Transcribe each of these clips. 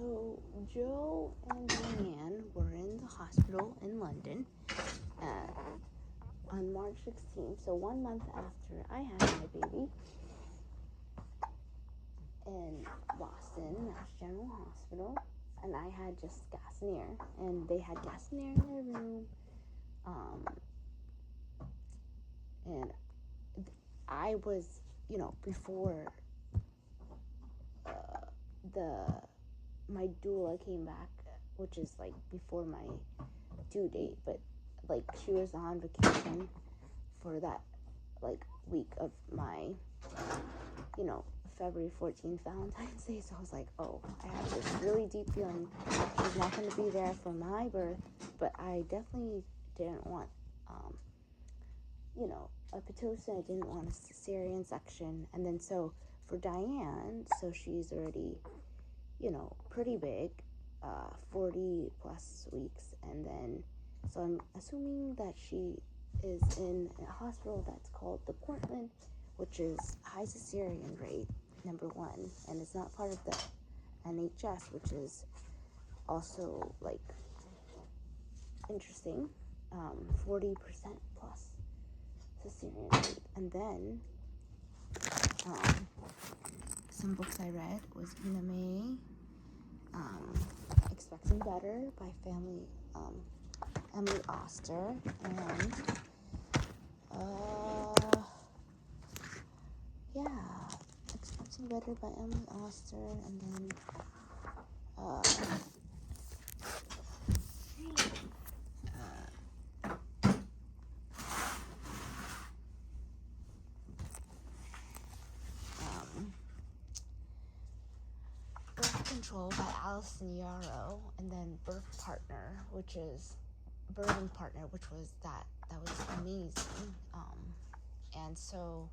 So Joe and Diane were in the hospital in London on March 16th, so 1 month after I had my baby, in Boston, Mass General Hospital, and I had just gas and air, and they had gas and air in their room, and I was, before my doula came back, which is like before my due date, but like she was on vacation for that like week of my February 14th Valentine's Day. So I was like, oh, I have this really deep feeling she's not going to be there for my birth, but I definitely didn't want a Pitocin. I didn't want a cesarean section. And then so for Diane, so she's already pretty big, 40 plus weeks, and then so I'm assuming that she is in a hospital that's called the Portland, which is high cesarean rate, number 1, and it's not part of the NHS, which is also like interesting, 40% plus cesarean rate. And then some books I read was Ina May, Expecting Better by Emily Oster, and Expecting Better by Emily Oster, and then Birth Control by Alison Yarrow, and then Birthing Partner, which was that was amazing. And so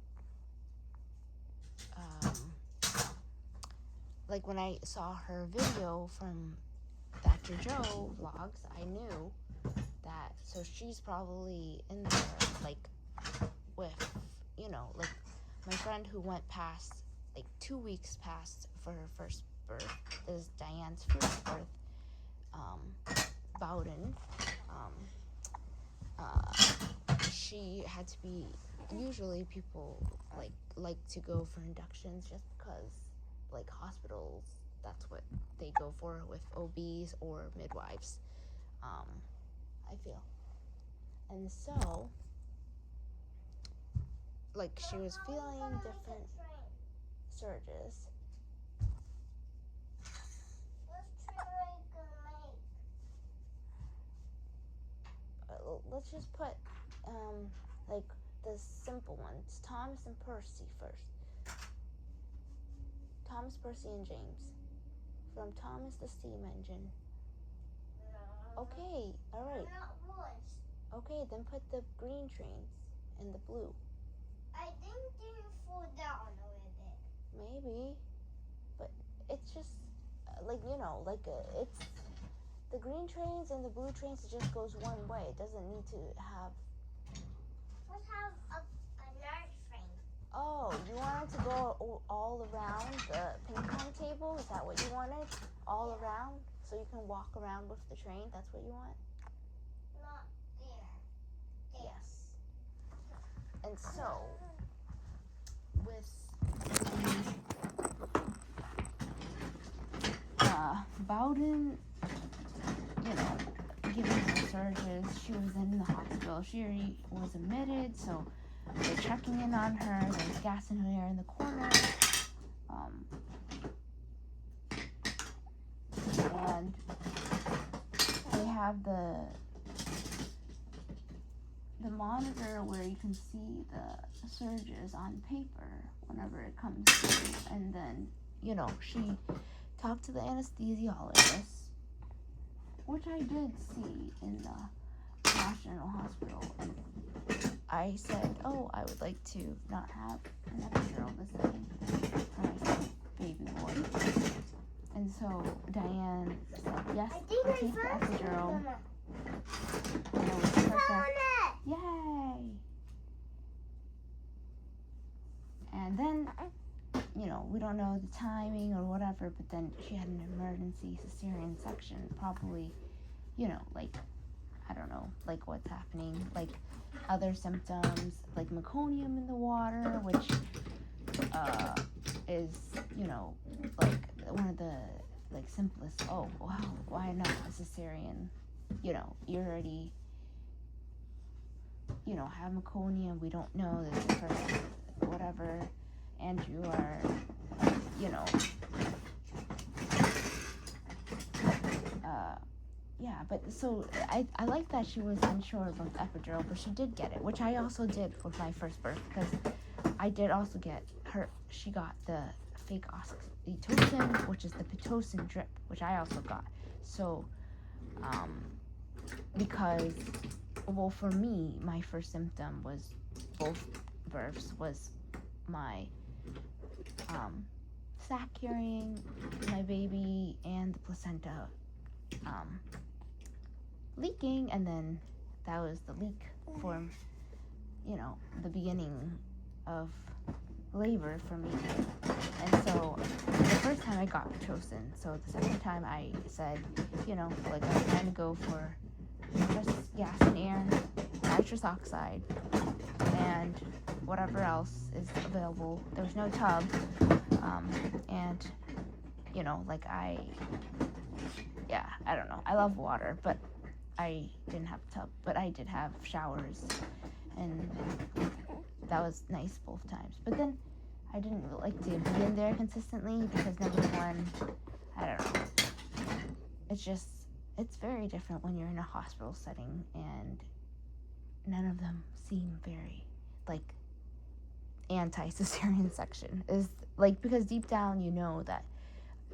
like when I saw her video from Dr. Joe vlogs, I knew that, so she's probably in there like with like my friend who went past like 2 weeks past for her first birth. This is Diane's first birth, Bowden. She had to be, usually people like to go for inductions just because like hospitals, that's what they go for with OBs or midwives, I feel. And so like she was feeling different surges. Let's just put like the simple ones, Thomas and Percy first. Thomas, Percy, and James. From Thomas the Steam Engine. Okay, alright. Okay, then put the green trains and the blue. I think they fall down a little bit. Maybe, but it's just it's the green trains and the blue trains. It just goes one way. It doesn't need to have. Let's have another train. Oh, you wanted to go all around the ping pong table? Is that what you wanted? All around, so you can walk around with the train. That's what you want? Not there. Yes. And so with Bowden, giving her surges, she was in the hospital. She already was admitted, so they're checking in on her. There's gas in her hair in the corner. And they have the monitor where you can see the surges on paper whenever it comes through. And then, she talked to the anesthesiologist, which I did see in the Mass General Hospital. And I said, oh, I would like to not have an epidural this time for my baby boy. And so Diane said, yes, I'll take the epidural. And it was perfect. Yay! And then, we don't know the timing or whatever, but then she had an emergency cesarean section, probably, like, I don't know, like what's happening, like other symptoms, like meconium in the water, which is, like one of the like simplest, oh wow, why not a cesarean? You already, have meconium, we don't know this is for whatever, and you are, yeah, but so I like that she was unsure about the epidural, but she did get it, which I also did with my first birth, because I did also get she got the fake oxytocin, which is the Pitocin drip, which I also got. So, because, well, for me, my first symptom was both births was my sac carrying my baby and the placenta leaking, and then that was the leak for the beginning of labor for me. And so the first time I got Pitocin, so the second time I said, like I'm trying to go for just gas and air, nitrous oxide, and whatever else is available. There was no tub, and like I don't know, I love water, but I didn't have a tub, but I did have showers, and that was nice both times. But then I didn't like to be in there consistently, because number one, I don't know, it's very different when you're in a hospital setting, and none of them seem very like anti-cesarean section, is like, because deep down that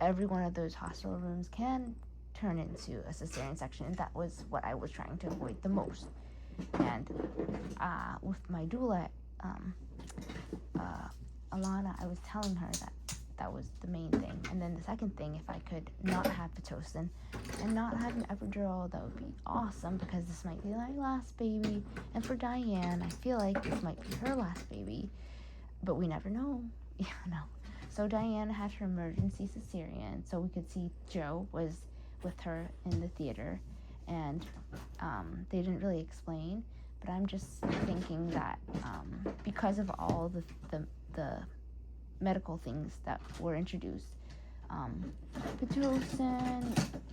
every one of those hospital rooms can turn into a cesarean section, and that was what I was trying to avoid the most. And with my doula, Alana, I was telling her that was the main thing. And then the second thing, if I could not have Pitocin and not have an epidural, that would be awesome, because this might be my last baby. And for Diane, I feel like this might be her last baby, but we never know. So Diane had her emergency cesarean, so we could see Joe was with her in the theater, and they didn't really explain, but I'm just thinking that because of all the medical things that were introduced, Pitocin,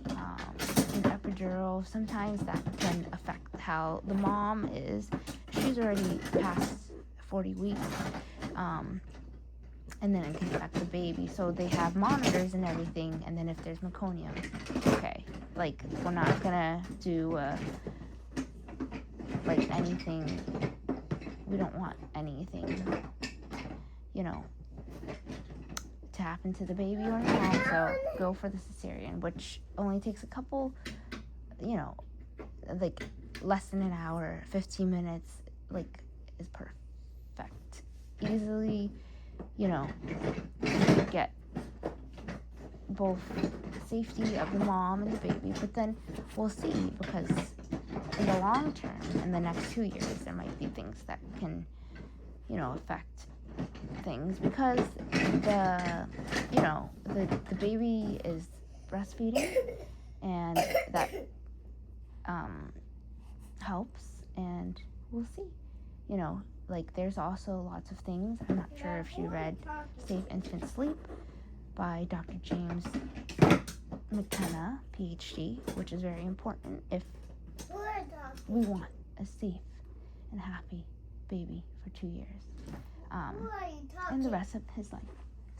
an epidural, sometimes that can affect how the mom is. She's already past 40 weeks, and then it can affect the baby. So they have monitors and everything, and then if there's meconium, okay, like we're not gonna do like anything, we don't want anything, to happen to the baby or the mom, so go for the cesarean, which only takes a couple, like less than an hour, 15 minutes, like is perfect. Easily, get both safety of the mom and the baby, but then we'll see, because in the long term, in the next 2 years, there might be things that can, affect things, because the baby is breastfeeding, and that helps, and we'll see, like there's also lots of things. I'm not sure if you read Safe Infant Sleep by Dr. James McKenna, PhD, which is very important if we want a safe and happy baby for 2 years, and the rest of his life.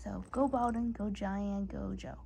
So go Bowden, go Giant, go Joe.